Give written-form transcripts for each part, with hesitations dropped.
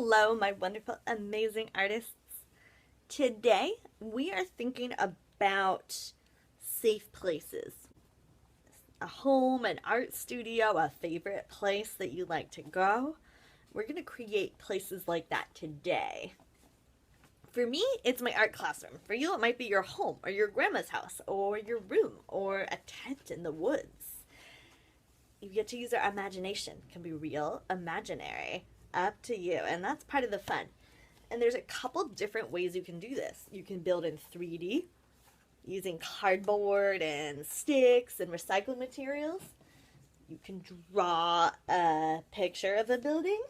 Hello, my wonderful, amazing artists. Today, we are thinking about safe places. A home, an art studio, a favorite place that you like to go. We're going to create places like that today. For me, it's my art classroom. For you, it might be your home or your grandma's house or your room or a tent in the woods. You get to use our imagination. It can be real, imaginary, up to you. And that's part of the fun. And there's a couple different ways you can do this. You can build in 3D using cardboard and sticks and recycled materials. You can draw a picture of a building.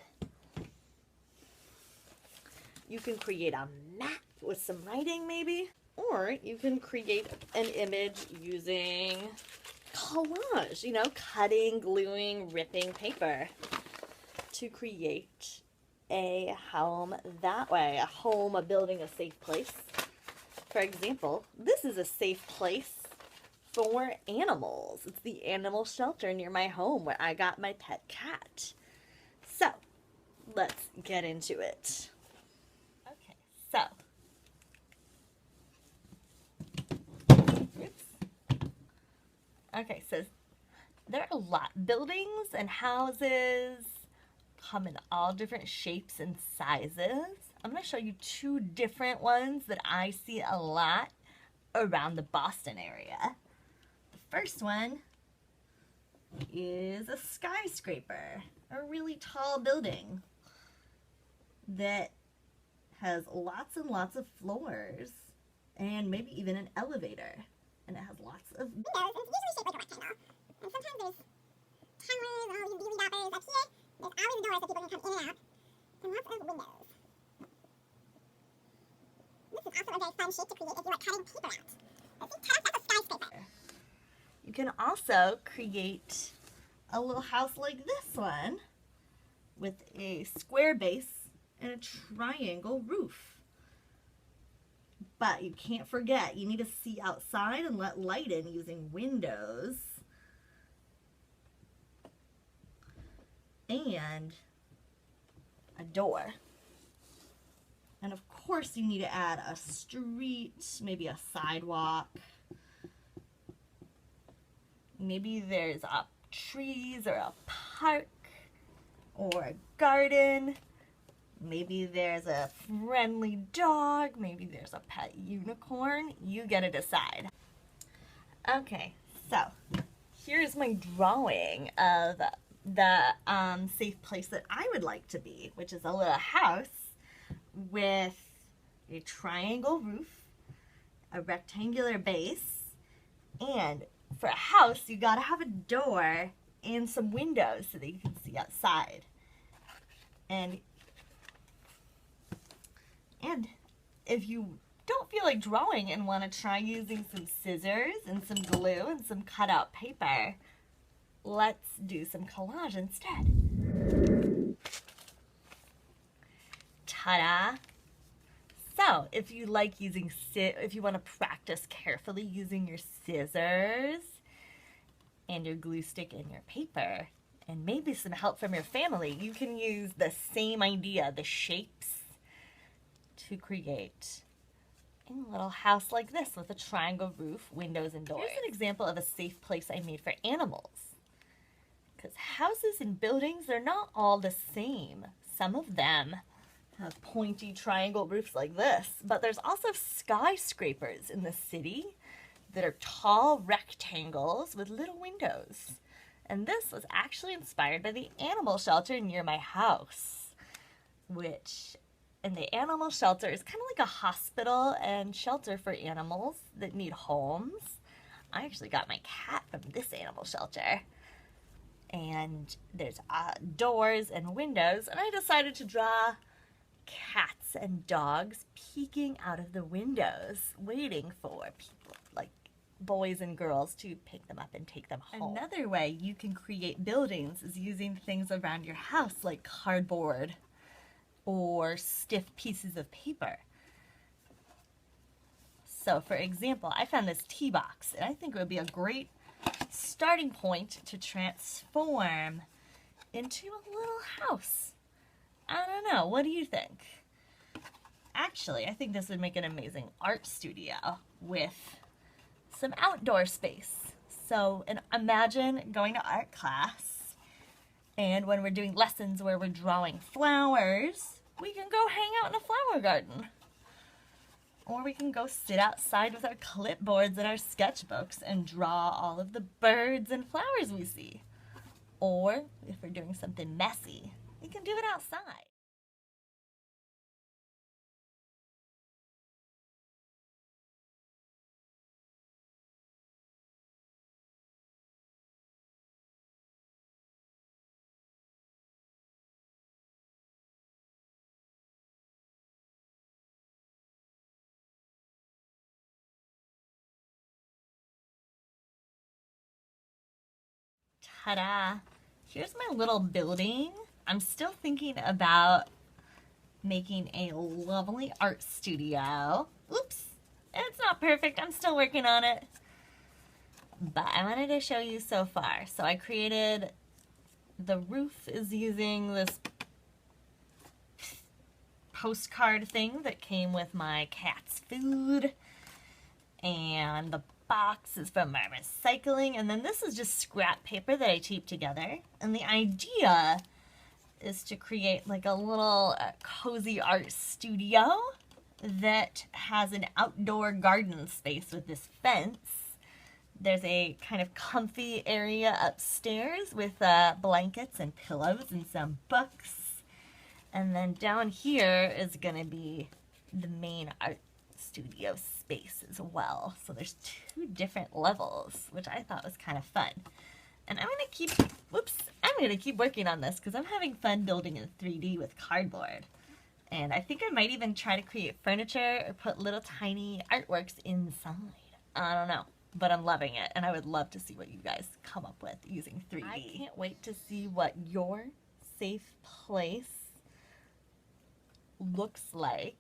You can create a map with some writing maybe. Or you can create an image using collage, cutting, gluing, ripping paper to create a home that way. A home, a building, a safe place. For example, this is a safe place for animals. It's the animal shelter near my home where I got my pet cat. So, let's get into it. Okay, so. Okay, so there are a lot. Buildings and houses come in all different shapes and sizes. I'm going to show you two different ones that I see a lot around the Boston area. The first one is a skyscraper, a really tall building that has lots and lots of floors and maybe even an elevator. And it has lots of windows. It's usually shaped like a rectangle. And sometimes there's cameras and all these beady boppers up here. There's always doors that people can come in and out. And lots of windows. This is also a very fun shape to create if you like cutting paper out. See, that's a skyscraper. You can also create a little house like this one with a square base and a triangle roof. But you can't forget, you need to see outside and let light in using windows. And a door. And of course you need to add a street, maybe a sidewalk. Maybe there's trees or a park or a garden. Maybe there's a friendly dog. Maybe there's a pet unicorn. You get to decide. Okay, so here's my drawing of the safe place that I would like to be, which is a little house with a triangle roof, a rectangular base, and for a house, you gotta have a door and some windows so that you can see outside. And if you don't feel like drawing and want to try using some scissors and some glue and some cutout paper, let's do some collage instead. Ta-da! So, if you like if you want to practice carefully using your scissors and your glue stick and your paper, and maybe some help from your family, you can use the same idea, the shapes, to create a little house like this with a triangle roof, windows, and doors. Here's an example of a safe place I made for animals. Because houses and buildings, they're not all the same. Some of them have pointy triangle roofs like this, but there's also skyscrapers in the city that are tall rectangles with little windows. And this was actually inspired by the animal shelter near my house, and the animal shelter is kind of like a hospital and shelter for animals that need homes. I actually got my cat from this animal shelter. And there's doors and windows, and I decided to draw cats and dogs peeking out of the windows, waiting for people, like boys and girls, to pick them up and take them home. Another way you can create buildings is using things around your house like cardboard or stiff pieces of paper. So for example, I found this tea box, and I think it would be a great starting point to transform into a little house. I don't know. What do you think? Actually, I think this would make an amazing art studio with some outdoor space. So, and imagine going to art class, and when we're doing lessons where we're drawing flowers, we can go hang out in a flower garden. Or we can go sit outside with our clipboards and our sketchbooks and draw all of the birds and flowers we see. Or if we're doing something messy, we can do it outside. Ta-da! Here's my little building. I'm still thinking about making a lovely art studio. Oops! It's not perfect. I'm still working on it. But I wanted to show you so far. So I created, the roof is using this postcard thing that came with my cat's food. And the box is from my recycling. And then this is just scrap paper that I taped together. And the idea is to create like a little cozy art studio that has an outdoor garden space with this fence. There's a kind of comfy area upstairs with blankets and pillows and some books. And then down here is going to be the main art studio space as well. So there's 2 different levels, which I thought was kind of fun. And I'm going to keep working on this because I'm having fun building in 3D with cardboard. And I think I might even try to create furniture or put little tiny artworks inside. I don't know, but I'm loving it. And I would love to see what you guys come up with using 3D. I can't wait to see what your safe place looks like.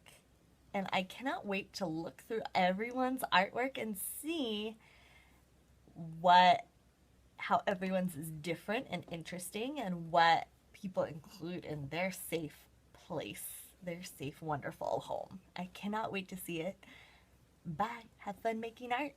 And I cannot wait to look through everyone's artwork and see how everyone's is different and interesting and what people include in their safe place, their safe, wonderful home. I cannot wait to see it. Bye. Have fun making art.